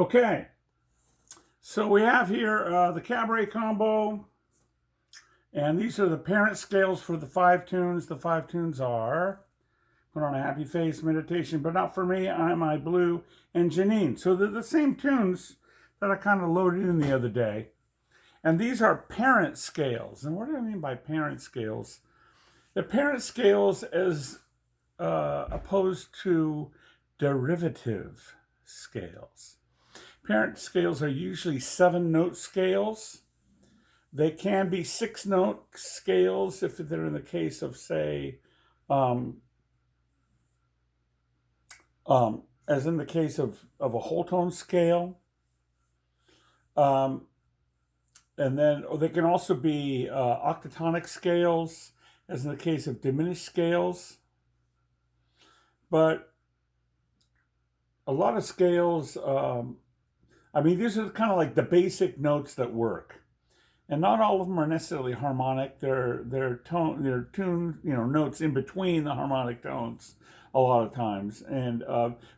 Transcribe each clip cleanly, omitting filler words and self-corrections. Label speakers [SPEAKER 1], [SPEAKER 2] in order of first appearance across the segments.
[SPEAKER 1] Okay, so we have here the Cabaret Combo, and these are the parent scales for the 5 tunes. The 5 tunes are Put on a Happy Face, Meditation, But Not For Me, I Blue, and Janine. So they're the same tunes that I kind of loaded in the other day. And these are parent scales. And what do I mean by parent scales? The parent scales as opposed to derivative scales. Parent scales are usually 7-note scales. They can be 6-note scales if they're in the case of, say, as in the case of a whole tone scale. And then they can also be octatonic scales, as in the case of diminished scales. But a lot of scales, these are kind of like the basic notes that work. And not all of them are necessarily harmonic. They're tuned, notes in between the harmonic tones a lot of times. And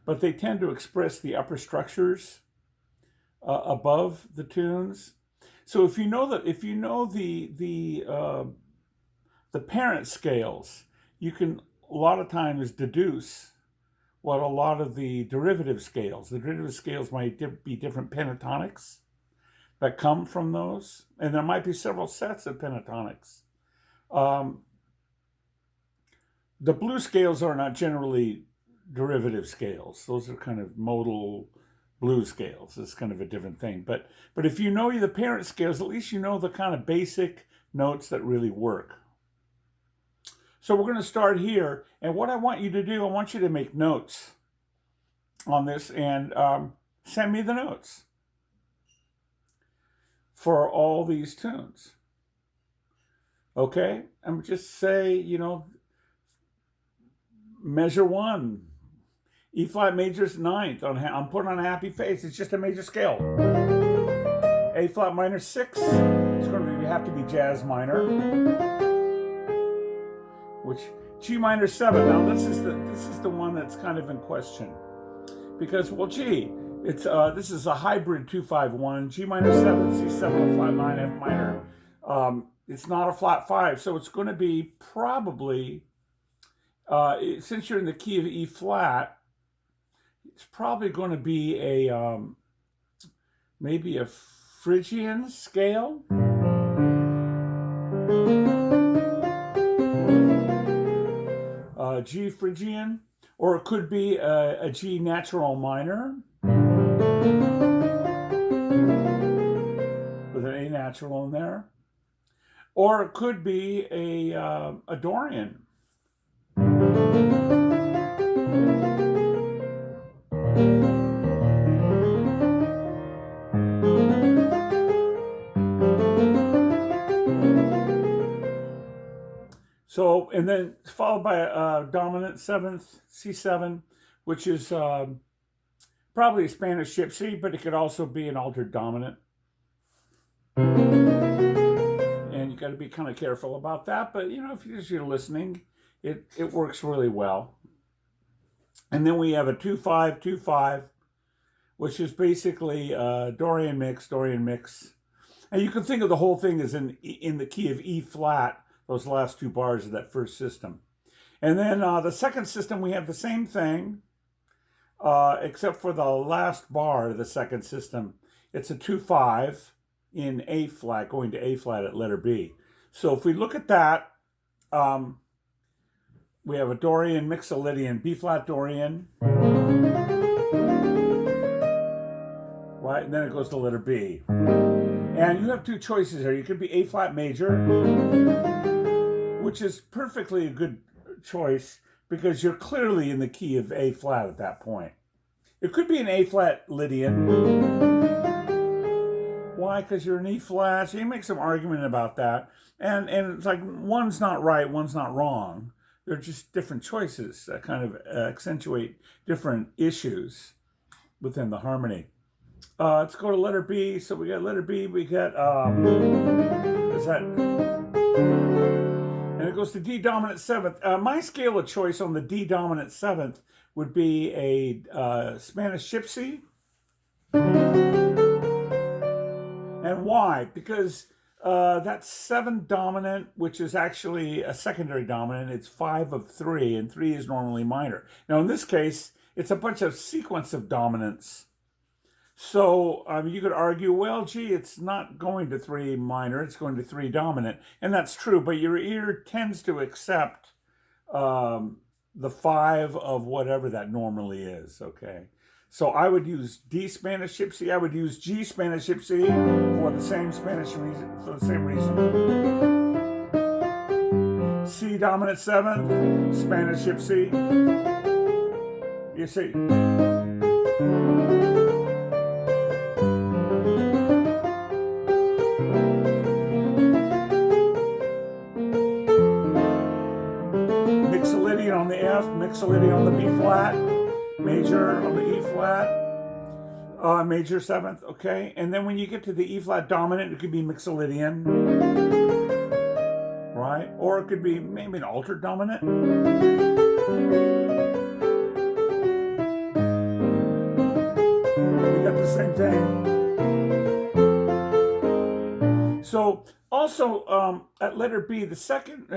[SPEAKER 1] but they tend to express the upper structures above the tunes. So if you know the parent scales, you can a lot of times deduce what a lot of the derivative scales. The derivative scales might be different pentatonics that come from those, and there might be several sets of pentatonics. The blue scales are not generally derivative scales. Those are kind of modal blues scales. It's kind of a different thing. But if you know the parent scales, at least you know the kind of basic notes that really work. So we're going to start here, and what I want you to do, I want you to make notes on this and send me the notes for all these tunes. Okay? And just say, measure 1, E flat major's 9th. I'm putting on a happy face. It's just a major scale. A flat minor 6. It's going to have to be jazz minor. Which G minor 7. Now this is the one that's kind of in question, because this is a hybrid 2-5-1, G minor 7, C7, 5 9, F minor. It's not a flat 5, so it's going to be probably since you're in the key of E flat, it's probably going to be a maybe a Phrygian scale. G Phrygian, or it could be a G natural minor with an A natural in there, or it could be a Dorian. So, and then followed by a dominant 7th, C7, which is probably a Spanish gypsy, but it could also be an altered dominant. And you got to be kind of careful about that. But, if you're listening, it works really well. And then we have a 2-5-2-5, which is basically Dorian mix. And you can think of the whole thing as in the key of E flat, those last 2 bars of that first system. And then the second system, we have the same thing, except for the last bar of the second system. It's a 2-5 in A flat, going to A flat at letter B. So if we look at that, we have a Dorian, Mixolydian, B flat Dorian, right? And then it goes to letter B. And you have 2 choices here. You could be A flat major, which is perfectly a good choice because you're clearly in the key of A flat at that point. It could be an A flat Lydian. Why? Because you're in E flat. So you make some argument about that. And it's like one's not right, one's not wrong. They're just different choices that kind of accentuate different issues within the harmony. Let's go to letter B. So we got letter B. We got is that? And it goes to D dominant 7th. My scale of choice on the D dominant 7th would be a Spanish gypsy, And why? Because that's 7 dominant, which is actually a secondary dominant. It's 5 of 3, and 3 is normally minor. Now, in this case, it's a bunch of sequence of dominants. So you could argue, well, gee, it's not going to 3 minor, it's going to 3 dominant. And that's true, but your ear tends to accept the 5 of whatever that normally is, okay? So I would use D Spanish Gypsy. I would use G Spanish Gypsy for the same reason. C dominant 7th, Spanish Gypsy. You see. Mixolydian on the F, Mixolydian on the B flat, major on the E flat, major 7th, okay? And then when you get to the E flat dominant, it could be Mixolydian, right? Or it could be maybe an altered dominant. You got the same thing. So also at letter B, the second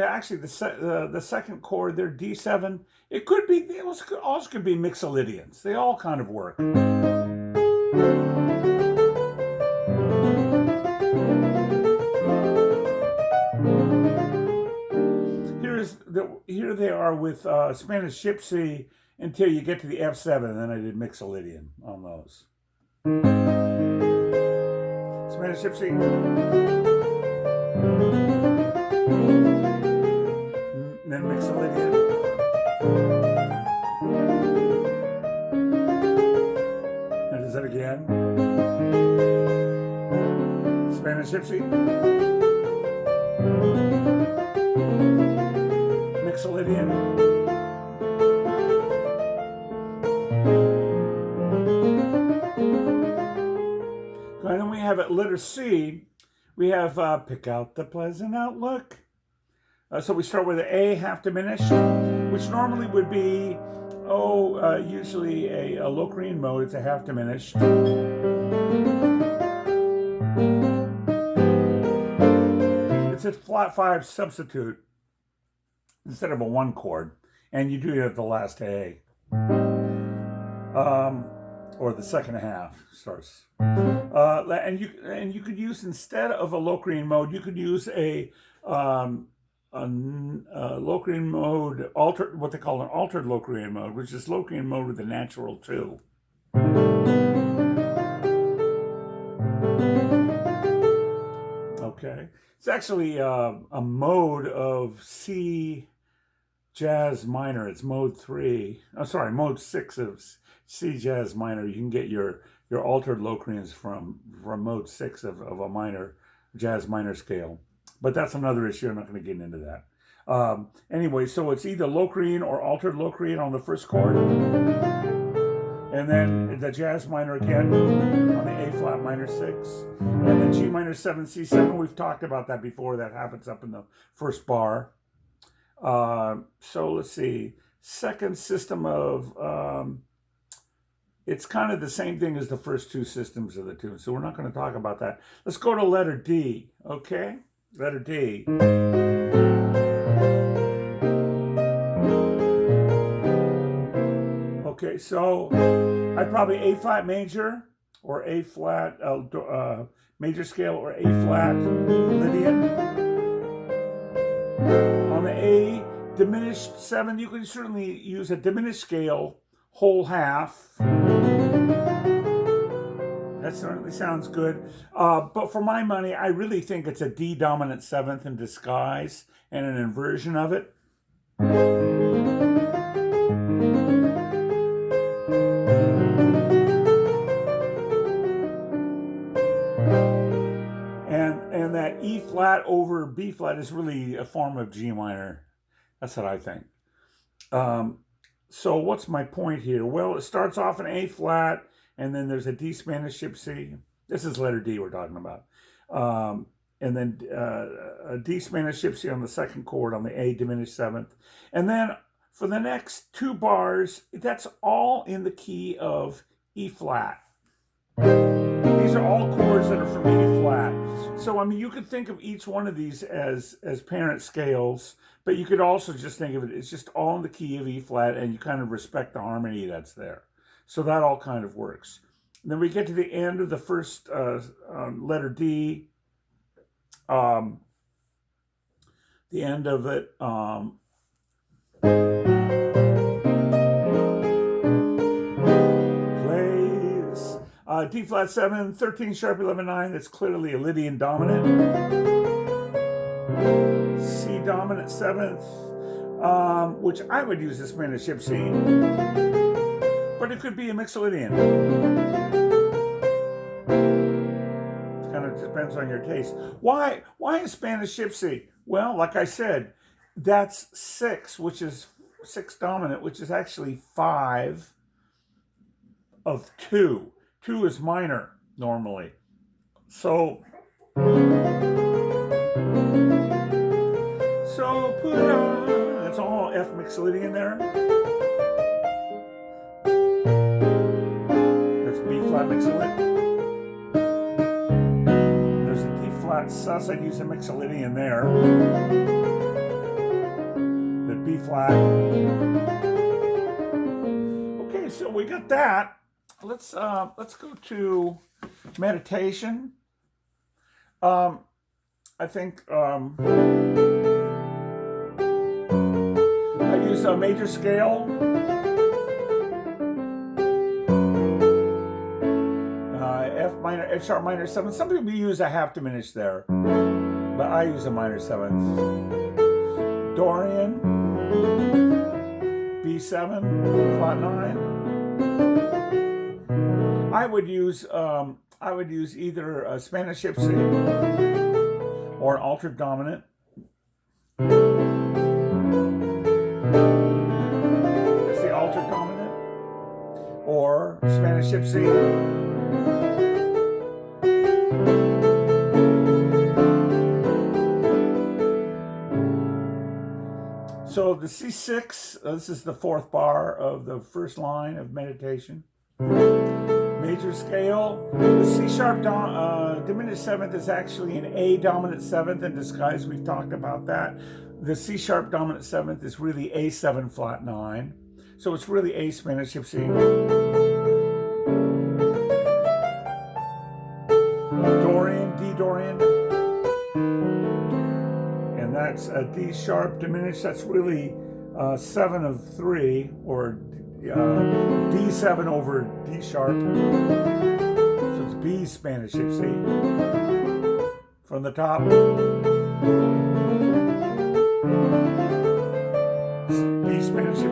[SPEAKER 1] chord there, D7, it also could be Mixolydians. They all kind of work. Here they are with Spanish Gypsy until you get to the F7, and then I did Mixolydian on those. Spanish Gypsy. And then Mixolydian. And is that again? Spanish Gypsy. Mixolydian. And then we have at letter C, we have pick out the pleasant outlook. So we start with an A half diminished, which normally would be, usually a Locrian mode. It's a half diminished. It's a flat 5 substitute instead of a 1 chord, and you do it at the last A. Or the second half starts. And you could use, instead of a Locrian mode, you could use a Locrian mode, what they call an altered Locrian mode, which is Locrian mode with a natural 2. Okay, it's actually a mode of C jazz minor. It's mode 3. Mode 6 of C jazz minor. You can get your altered Locrians from mode 6 of a minor jazz minor scale, but that's another issue. I'm not going to get into that. Anyway, so it's either Locrian or altered Locrian on the first chord, and then the jazz minor again on the A flat minor 6, and then G minor 7 C7. We've talked about that before. That happens up in the first bar. So let's see. Second system of it's kind of the same thing as the first 2 systems of the tune, so we're not going to talk about that. Let's go to letter D, okay? Letter D. Okay, so I'd probably A flat major or A flat major scale or A flat Lydian. On the A diminished 7, you can certainly use a diminished scale whole half. That certainly sounds good. But for my money, I really think it's a D dominant 7th in disguise and an inversion of it. And that E flat over B flat is really a form of G minor. That's what I think. So what's my point here? Well, it starts off in A flat, and then there's a D Spanish Gypsy. This is letter D we're talking about. And then a D Spanish Gypsy on the second chord on the A diminished 7th. And then for the next 2 bars, that's all in the key of E flat. These are all chords that are from E flat. So, I mean, you could think of each one of these as parent scales, but you could also just think of it, it's just all in the key of E flat, and you kind of respect the harmony that's there. So that all kind of works. And then we get to the end of the first letter D. The end of it. Plays D flat 7, 13 sharp 11 9. That's clearly a Lydian dominant. C dominant 7th, which I would use as Spanish C, but it could be a Mixolydian. It kind of depends on your taste. Why is Spanish C? Well, like I said, that's 6, which is 6 dominant, which is actually 5 of 2. 2 is minor normally. So put on, that's all F Mixolydian there. That's B flat Mixolydian. There's a D flat sus, I'd use a Mixolydian there. The B flat. Okay, so we got that. Let's go to meditation. I think I use a major scale. F minor, F sharp minor 7. Some people use a half diminished there, but I use a minor 7th. Dorian, B7, flat 9. I would use either a Spanish C or an altered dominant. It's the altered dominant or Spanish C. So the C6, this is the 4th bar of the first line of meditation. Major scale. The C sharp diminished 7th is actually an A dominant 7th in disguise. We've talked about that. The C sharp dominant 7th is really A7 flat 9. So it's really A Spanish C. Dorian, D Dorian. And that's a D sharp diminished. That's really 7 of 3, or D7 over D sharp. So it's B Spanish C. From the top. B Spanish C.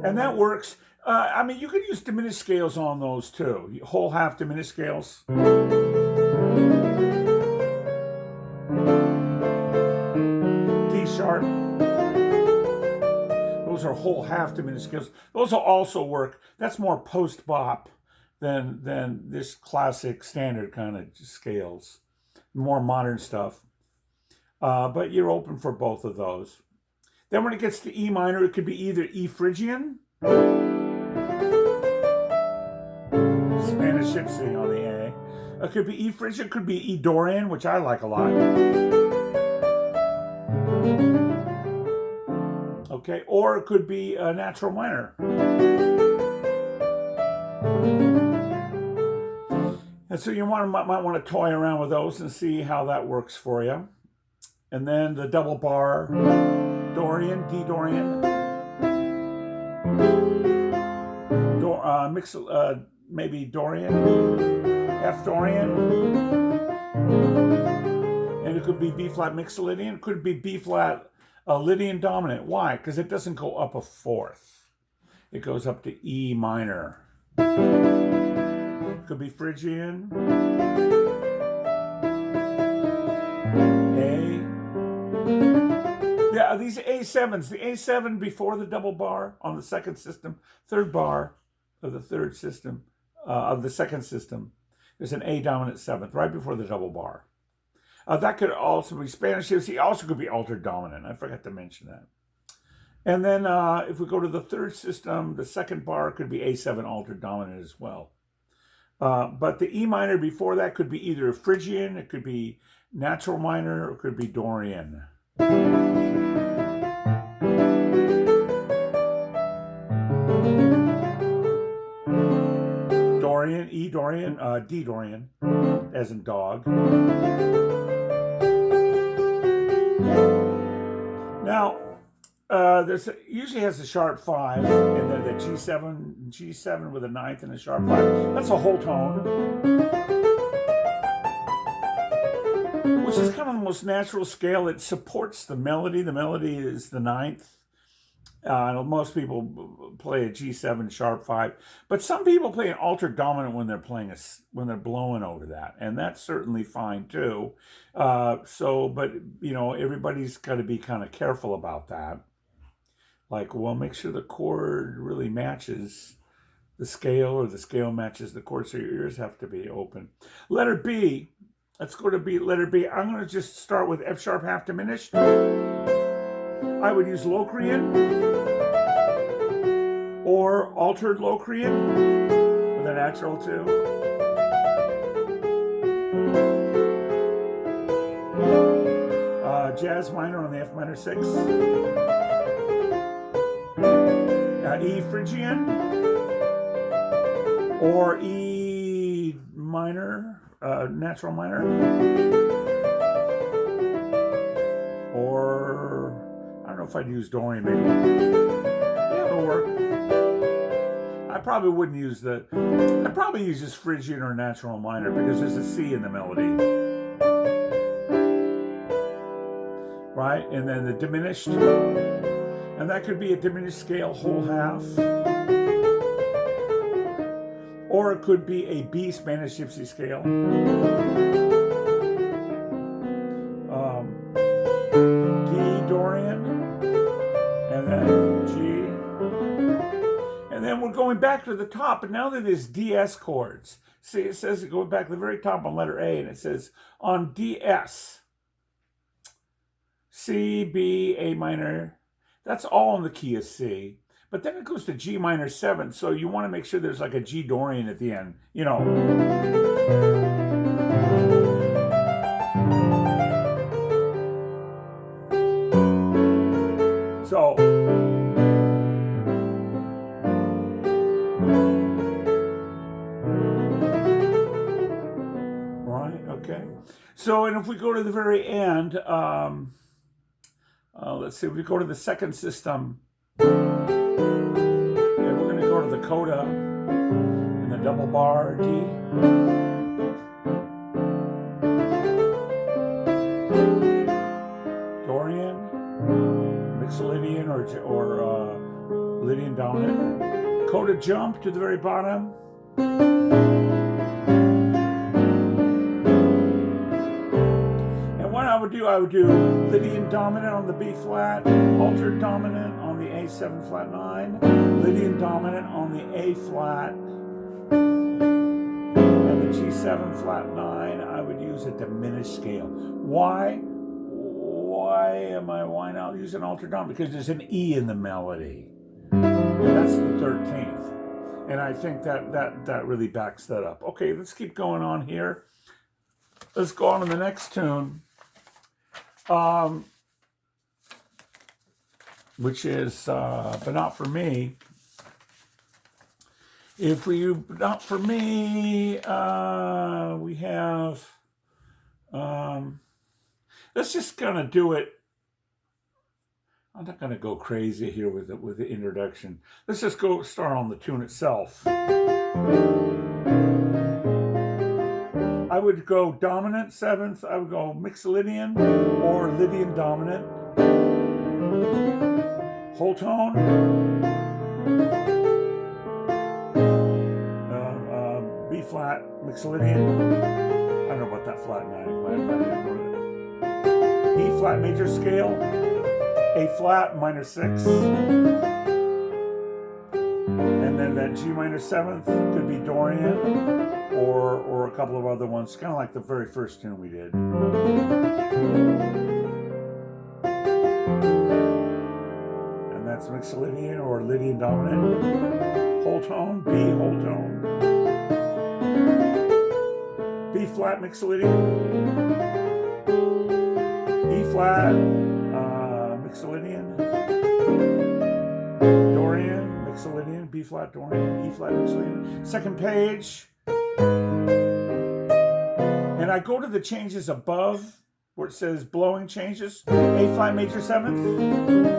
[SPEAKER 1] And that works. I mean, you could use diminished scales on those too. Whole half diminished scales. D sharp. Those are whole half diminished scales. Those will also work. That's more post-bop than this classic standard kind of scales. More modern stuff. But you're open for both of those. Then when it gets to E minor, it could be either E Phrygian, Spanish C on the A. It could be E Phrygian, it could be E Dorian, which I like a lot. Okay, or it could be a natural minor. And so you might want to toy around with those and see how that works for you. And then the double bar, Dorian, D Dorian, maybe Dorian, F Dorian, and it could be B flat Mixolydian, it could be B flat Lydian dominant. Why? Because it doesn't go up a 4th. It goes up to E minor. It could be Phrygian, A. Yeah, these A7s. The A7 before the double bar on the second system, 3rd bar of the 3rd system, of the 2nd system, there's an A dominant 7th right before the double bar. That could also be Spanish. He also could be altered dominant. I forgot to mention that. And then if we go to the third system, the second bar could be A7 altered dominant as well. But the E minor before that could be either Phrygian, it could be natural minor, or it could be Dorian. Dorian, E Dorian, D Dorian, as in dog. Now, there's usually has a sharp 5, and then the G7 with a ninth and a sharp 5. That's a whole tone, which is kind of the most natural scale. It supports the melody. The melody is the ninth. Most people play a G7 sharp 5, but some people play an altered dominant when they're when they're blowing over that, and that's certainly fine too. But everybody's got to be kind of careful about that. Like, well, make sure the chord really matches the scale, or the scale matches the chord, so your ears have to be open. Letter B. Let's go to B. Letter B. I'm going to just start with F sharp half diminished. I would use Locrian or altered Locrian with a natural 2. Jazz minor on the F minor 6. E Phrygian or E minor, natural minor, or I don't know if I'd use Dorian, maybe. Yeah, it'll work. I probably wouldn't use I'd probably use this Phrygian or natural minor because there's a C in the melody. Right? And then the diminished. And that could be a diminished scale whole half. Or it could be a B Spanish Gypsy scale. D Dorian. And then G. And then we're going back to the top, and now that is DS chords. See, it says, going back to the very top on letter A, and it says on DS, C, B, A minor. That's all in the key of C. But then it goes to G minor 7, so you want to make sure there's like a G Dorian at the end, So, right, okay. So, and if we go to the very end, let's see, if we go to the second system, we're going to go to the coda and the double bar D. Dorian, Mixolydian or Lydian dominant. Coda jump to the very bottom. And what I would do Lydian dominant on the B flat, altered dominant on the A7 flat 9, Lydian dominant on the A flat, and the G7 flat 9, I would use a diminished scale. Why not use an altered dominant? Because there's an E in the melody. And that's the 13th. And I think that really backs that up. Okay, let's keep going on here. Let's go on to the next tune. Which is But Not For Me. Not For Me, we have, let's just kind of do it. I'm not going to go crazy here with the introduction. Let's just go start on the tune itself. I would go dominant 7th. I would go Mixolydian or Lydian dominant. Whole tone. B flat, Mixolydian. I don't know about that flat 9. E flat major scale. A flat minor 6. And then that G minor 7th could be Dorian or a couple of other ones, kind of like the very first tune we did. And that's It's Mixolydian or Lydian dominant. Whole tone, B whole tone. B flat Mixolydian. E flat Mixolydian. Dorian, Mixolydian, B flat Dorian, E flat Mixolydian. Second page. And I go to the changes above where it says blowing changes. A flat major 7th.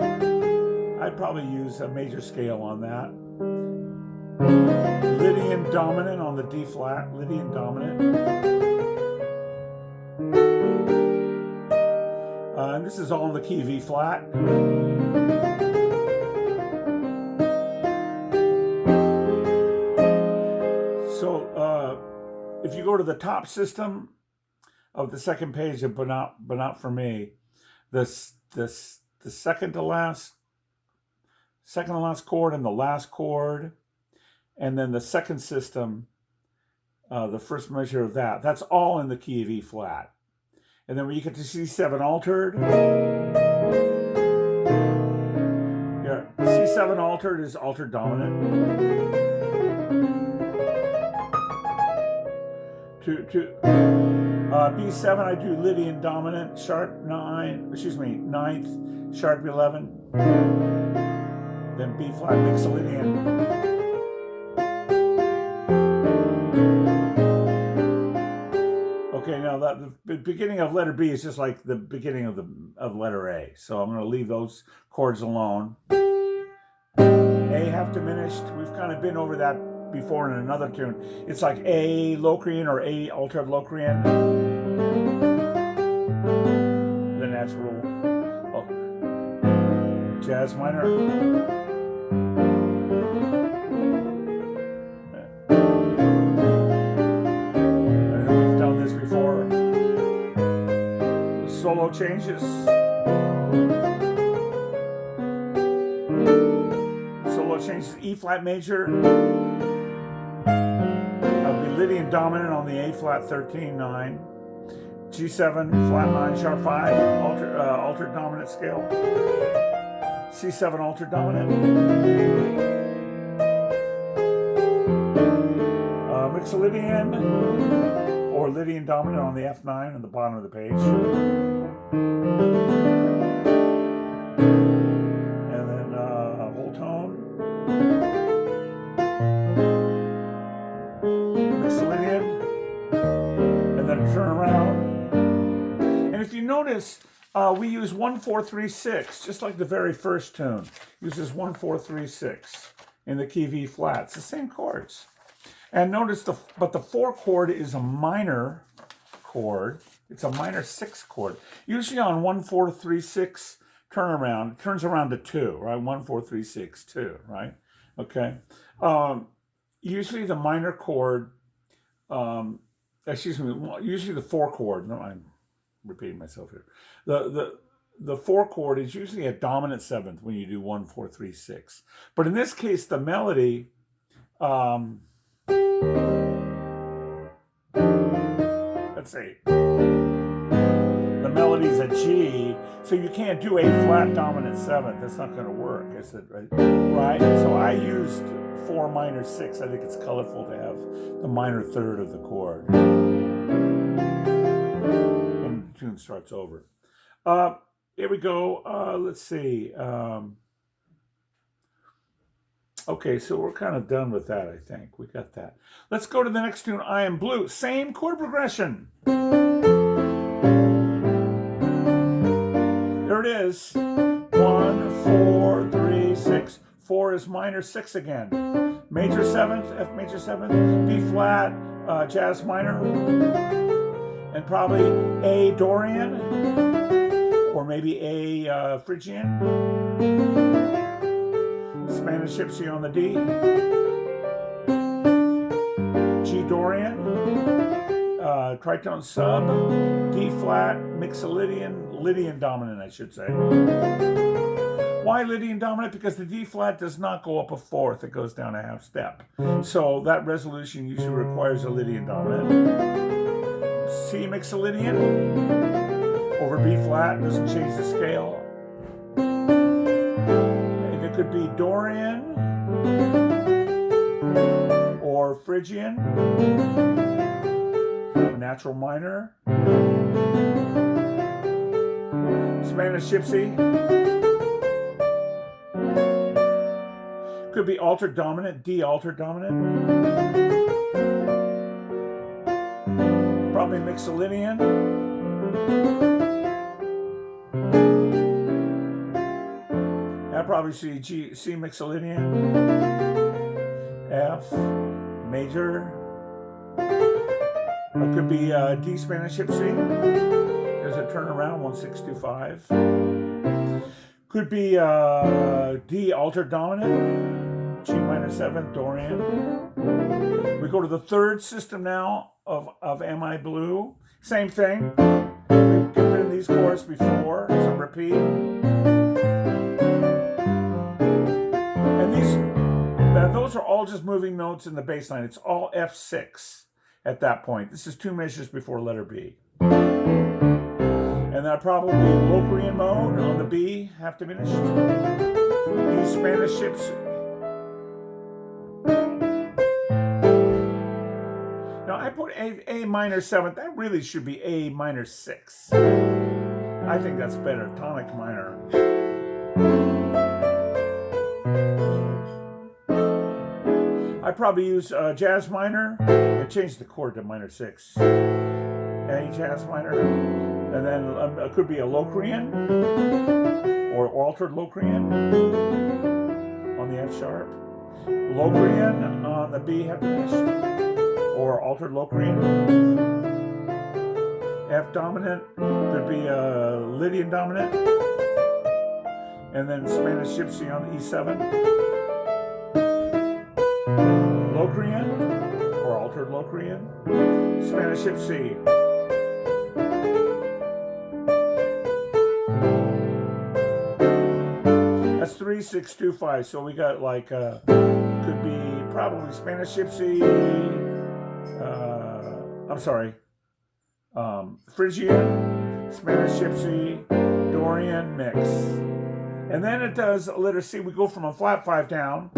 [SPEAKER 1] I'd probably use a major scale on that. Lydian dominant on the D flat, Lydian dominant. And this is all in the key of E flat. So if you go to the top system of the second page, but not for me, the second to last chord and the last chord, and then the second system, the first measure of that's all in the key of E flat. And then when you get to C7 altered, yeah, C7 altered is altered dominant. B7 I do Lydian dominant, sharp 9th, sharp 11. Then B flat Mixolydian. Okay, now the beginning of letter B is just like the beginning of letter A. So I'm going to leave those chords alone. A half diminished. We've kind of been over that before in another tune. It's like A Locrian or A altered Locrian. The natural jazz minor. Before the solo changes. Solo changes E flat major. I'll be Lydian dominant on the A flat 13-9. G7 flat 9 sharp 5 altered dominant scale. C7 altered dominant. Mixolydian or Lydian dominant on the F9 on the bottom of the page. And then whole tone. Mixolydian. And then turn around. And if you notice, we use 1-4-3-6, just like the very first tune. Uses 1-4-3-6 in the key of E flat. It's the same chords. And notice the 4 chord is a minor chord. It's a minor 6 chord. Usually on 1-4-3-6 turnaround, it turns around to 2, right? 1-4-3-6, 2, right? Okay. Usually the minor chord, usually the 4 chord, no, I'm repeating myself here. The 4 chord is usually a dominant 7th when you do 1-4-3-6. But in this case, the melody, let's see. The melody's a G, so you can't do a flat dominant 7th. That's not going to work, is it? Right? So I used 4 minor 6. I think it's colorful to have the minor 3rd of the chord. And the tune starts over. Here we go. Let's see. Okay, so we're kind of done with that, I think. We got that. Let's go to the next tune, I Am Blue. Same chord progression. There it is. 1-4-3-6. 4 is minor 6 again. Major 7th, F major 7th, B flat, jazz minor, and probably A Dorian, or maybe A Phrygian. Spanish Gypsy on the D. G Dorian. Tritone sub. D flat, Mixolydian, Lydian dominant, I should say. Why Lydian dominant? Because the D flat does not go up a 4th, it goes down a half step. So that resolution usually requires a Lydian dominant. C Mixolydian over B flat, doesn't change the scale. could be Dorian or Phrygian, natural minor, Spanish gypsy, could be altered dominant, D altered dominant, probably Mixolydian, I'd probably see C Mixolydian, F major. It could be D Spanish gypsy. There's a turnaround 1625. Could be D altered dominant, G minor 7th Dorian. We go to the third system now of Am I Blue? Same thing. We've been in these chords before, so repeat. And those are all just moving notes in the bass line. It's all F6 at that point. This is 2 measures before letter B. And that'd probably be Locrian mode on the B, half diminished. These Spanish gypsy. Now I put A minor 7th. That really should be A minor 6. I think that's better. Tonic minor. I probably use jazz minor. I changed the chord to minor 6. A jazz minor, and then it could be a Locrian or altered Locrian on the F sharp, Locrian on the B half diminished, or altered Locrian. F dominant could be a Lydian dominant, and then Spanish gypsy on the E7. Locrian or altered Locrian, Spanish gypsy. That's 3, 6, 2, 5. So we got like could be probably Spanish gypsy. I'm sorry, Phrygian, Spanish gypsy, Dorian mix, and then it does a letter C. We go from a flat 5 down.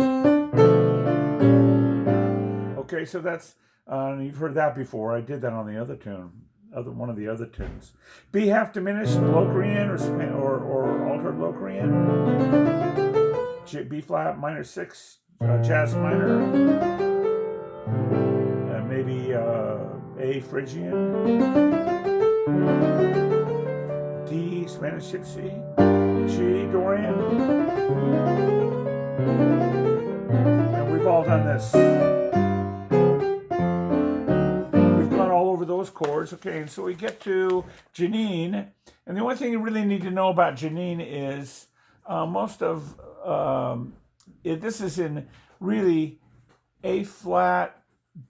[SPEAKER 1] Okay, so that's you've heard that before. I did that on the other tune, one of the other tunes. B half diminished, Locrian or altered Locrian. B flat minor 6, jazz minor. Maybe A Phrygian. D Spanish gypsy. G Dorian. And we've all done this. Those chords. Okay, and so we get to Janine, and the only thing you really need to know about Janine is most of this is in really A flat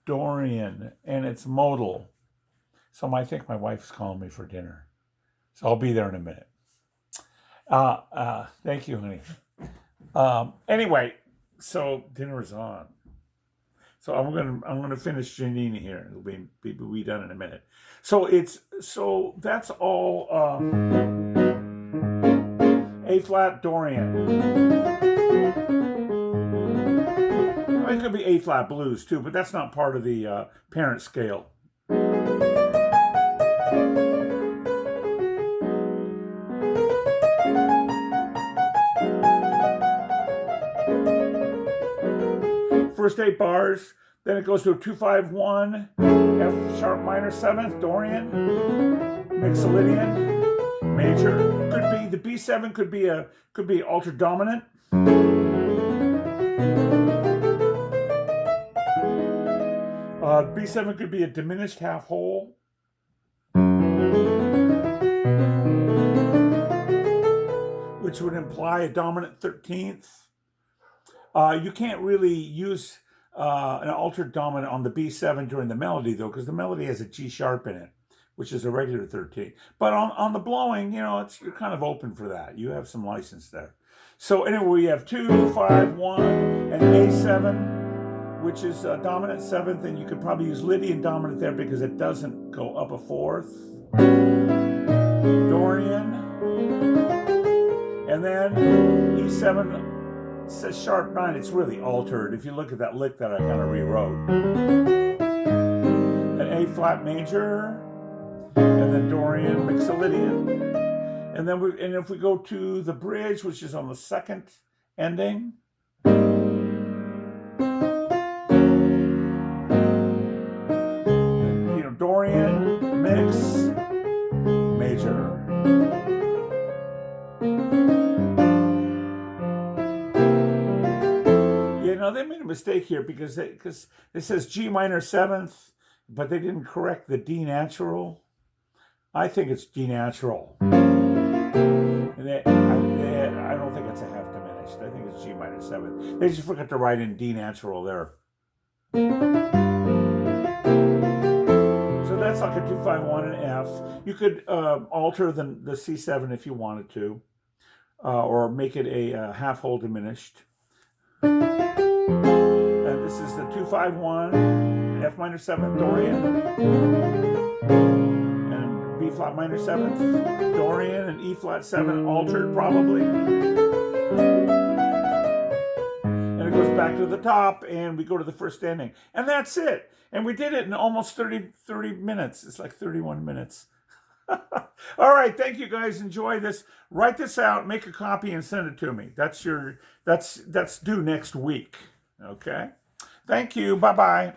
[SPEAKER 1] Dorian, and it's modal. So I think my wife's calling me for dinner, so I'll be there in a minute. Thank you, honey. Anyway, so dinner is on. So I'm gonna finish Janine here. It'll be done in a minute. So that's all A flat Dorian. It could be A flat blues too, but that's not part of the parent scale. First 8 bars, then it goes to a 2-5-1, F sharp minor 7th, Dorian, Mixolydian, major. Could be the B7 could be altered dominant. B7 could be a diminished half whole. Which would imply a dominant 13th. You can't really use an altered dominant on the B7 during the melody, though, because the melody has a G sharp in it, which is a regular 13. But on the blowing, you're kind of open for that. You have some license there. So anyway, we have 2, 5, 1, and A7, which is a dominant 7th, and you could probably use Lydian dominant there because it doesn't go up a 4th. Dorian, and then E7. says sharp 9, it's really altered. If you look at that lick that I kind of rewrote. An A flat major, and then Dorian, Mixolydian. And then if we go to the bridge, which is on the second ending, Dorian, mix, major. They made a mistake here because it says G minor 7th, but they didn't correct the D natural. I think it's D natural. And I don't think it's a half diminished. I think it's G minor 7th. They just forgot to write in D natural there. So that's like a 2-5-1 and F. You could alter the C7 if you wanted to, or make it a half whole diminished. And this is the 2-5-1, F minor 7th Dorian, and B flat minor 7th Dorian, and E flat 7 altered probably. And it goes back to the top, and we go to the first ending. And that's it. And we did it in almost 30 minutes. It's like 31 minutes. All right, thank you guys. Enjoy this. Write this out, make a copy, and send it to me. That's due next week. Okay. Thank you. Bye-bye.